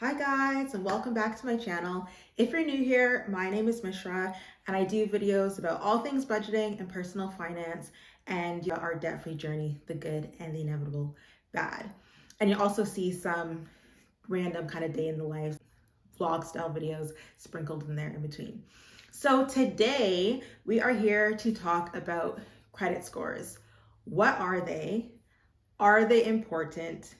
Hi guys, and welcome back to my channel. If you're new here, my name is Mishra and I do videos about all things budgeting and personal finance and our debt-free journey, the good and the inevitable bad. And you also see some random kind of day in the life vlog style videos sprinkled in there in between. So today we are here to talk about credit scores. What are they? Are they important?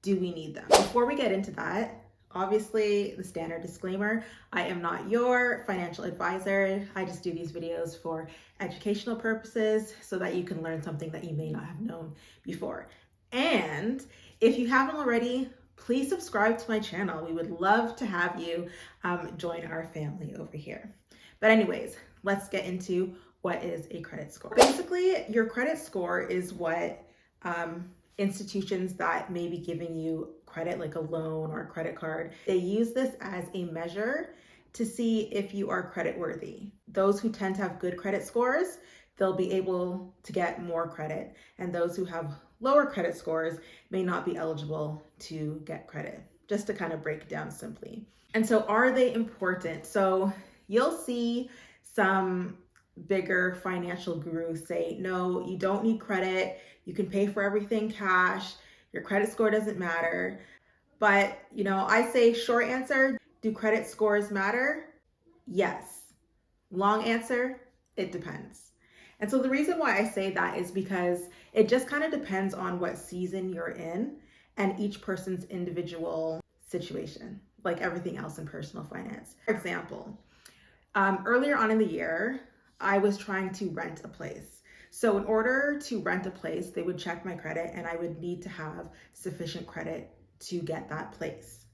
Do we need them? Before we get into that, obviously the standard disclaimer, I am not your financial advisor. I just do these videos for educational purposes so that you can learn something that you may not have known before. And if you haven't already, please subscribe to my channel. We would love to have you join our family over here. But anyways, let's get into what is a credit score. Basically, your credit score is what institutions that may be giving you credit, like a loan or a credit card, they use this as a measure to see if you are credit worthy. Those who tend to have good credit scores, they'll be able to get more credit. And those who have lower credit scores may not be eligible to get credit, just to kind of break it down simply. And so are they important? So you'll see some bigger financial gurus say, no, you don't need credit. You can pay for everything cash. Your credit score doesn't matter. But, I say short answer, do credit scores matter? Yes. Long answer, it depends. And so the reason why I say that is because it just kind of depends on what season you're in and each person's individual situation, like everything else in personal finance. For example, earlier on in the year, I was trying to rent a place. So in order to rent a place, they would check my credit and I would need to have sufficient credit to get that place.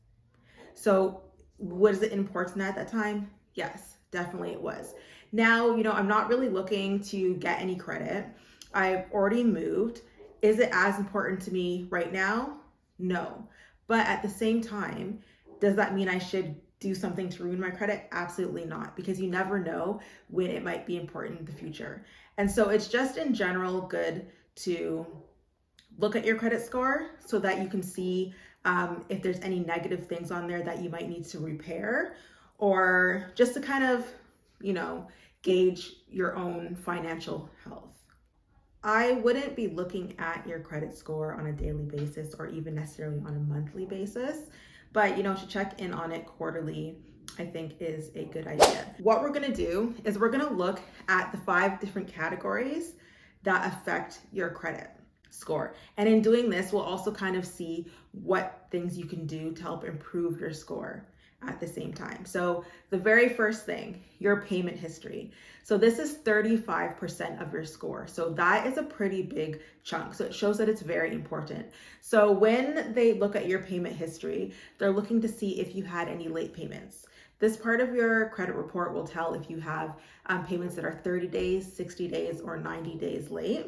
So was it important at that time? Yes, definitely it was. Now, I'm not really looking to get any credit. I've already moved. Is it as important to me right now? No. But at the same time, does that mean I should do something to ruin my credit? Absolutely not, because you never know when it might be important in the future. And so it's just in general good to look at your credit score so that you can see if there's any negative things on there that you might need to repair, or just to kind of, gauge your own financial health. I wouldn't be looking at your credit score on a daily basis or even necessarily on a monthly basis, but to check in on it quarterly, I think is a good idea. What we're gonna do is we're gonna look at the 5 different categories that affect your credit score. And in doing this, we'll also kind of see what things you can do to help improve your score at the same time. So the very first thing, your payment history. So this is 35% of your score. So that is a pretty big chunk. So it shows that it's very important. So when they look at your payment history, they're looking to see if you had any late payments. This part of your credit report will tell if you have payments that are 30 days, 60 days, or 90 days late,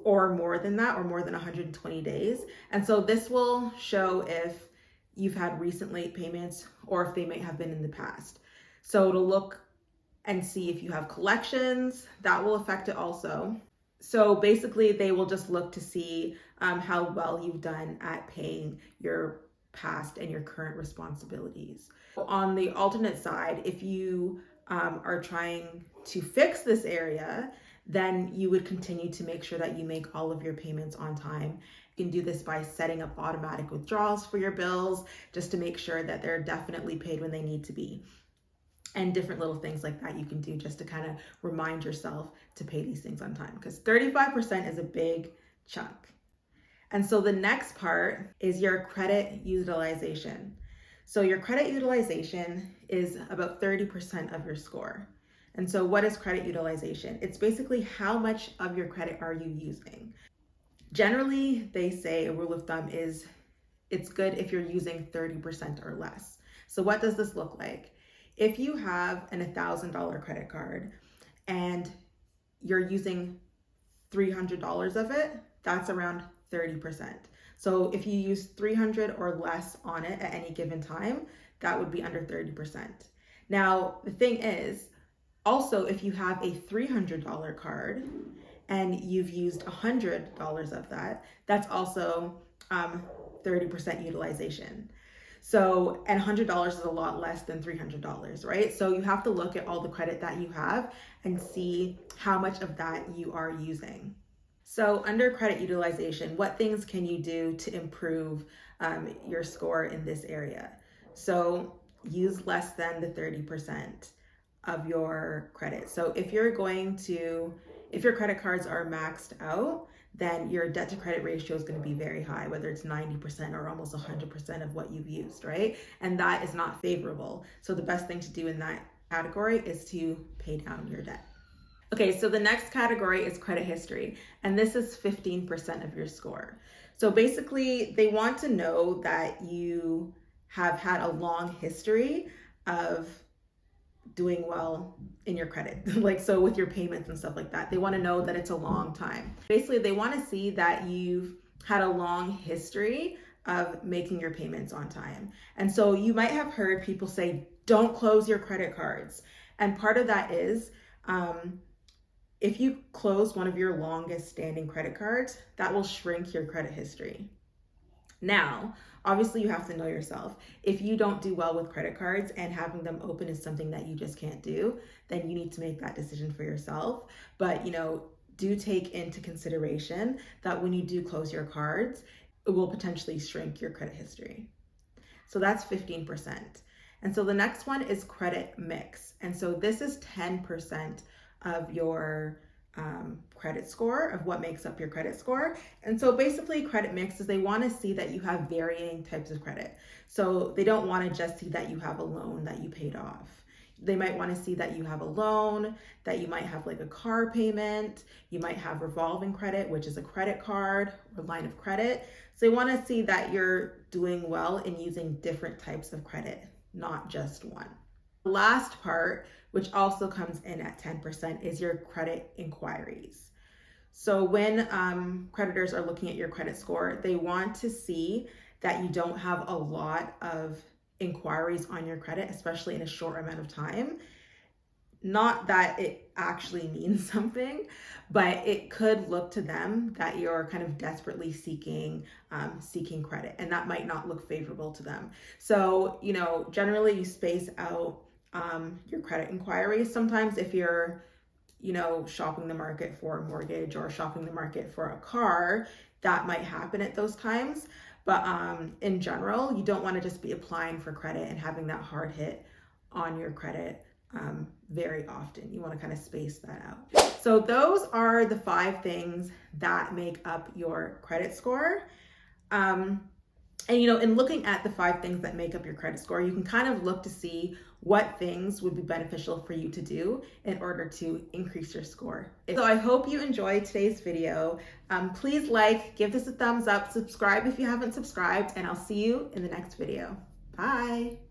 or more than that, or more than 120 days. And so this will show if you've had recent late payments or if they may have been in the past. So to look and see if you have collections, that will affect it also. So basically they will just look to see how well you've done at paying your past and your current responsibilities. On the alternate side, if you are trying to fix this area, then you would continue to make sure that you make all of your payments on time. You can do this by setting up automatic withdrawals for your bills, just to make sure that they're definitely paid when they need to be. And different little things like that you can do just to kind of remind yourself to pay these things on time, because 35% is a big chunk. And so the next part is your credit utilization. So your credit utilization is about 30% of your score. And so what is credit utilization? It's basically how much of your credit are you using. Generally, they say a rule of thumb is it's good if you're using 30% or less. So what does this look like? If you have an $1,000 credit card and you're using $300 of it, that's around 30%. So if you use 300 or less on it at any given time, that would be under 30%. Now, the thing is, also, if you have a $300 card and you've used $100 of that, that's also 30% utilization. So, and $100 is a lot less than $300, right? So you have to look at all the credit that you have and see how much of that you are using. So under credit utilization, what things can you do to improve your score in this area? So use less than the 30% of your credit. So if your credit cards are maxed out, then your debt to credit ratio is going to be very high, whether it's 90% or almost 100% of what you've used, right? And that is not favorable. So the best thing to do in that category is to pay down your debt. Okay, so the next category is credit history, and this is 15% of your score. So basically, they want to know that you have had a long history of doing well in your credit, like so with your payments and stuff like that. They want to know that it's a long time. Basically, they want to see that you've had a long history of making your payments on time. And so you might have heard people say, don't close your credit cards. And part of that is, if you close one of your longest standing credit cards, that will shrink your credit history. Now, obviously you have to know yourself. If you don't do well with credit cards and having them open is something that you just can't do, then you need to make that decision for yourself. But, do take into consideration that when you do close your cards, it will potentially shrink your credit history. So that's 15%. And so the next one is credit mix. And so this is 10% of your credit score, of what makes up your credit score. And so basically credit mix is they want to see that you have varying types of credit. So they don't want to just see that you have a loan that you paid off. They might want to see that you have a loan, that you might have like a car payment, you might have revolving credit, which is a credit card or line of credit. So they want to see that you're doing well in using different types of credit, not just one. The last part, which also comes in at 10%, is your credit inquiries. So when creditors are looking at your credit score, they want to see that you don't have a lot of inquiries on your credit, especially in a short amount of time. Not that it actually means something, but it could look to them that you're kind of desperately seeking credit, and that might not look favorable to them. So, generally you space out your credit inquiries. Sometimes if you're, shopping the market for a mortgage or shopping the market for a car, that might happen at those times. But in general, you don't want to just be applying for credit and having that hard hit on your credit very often. You want to kind of space that out. So those are the 5 things that make up your credit score. And in looking at the 5 things that make up your credit score, you can kind of look to see what things would be beneficial for you to do in order to increase your score. So I hope you enjoyed today's video. Please give this a thumbs up, subscribe if you haven't subscribed, and I'll see you in the next video. Bye.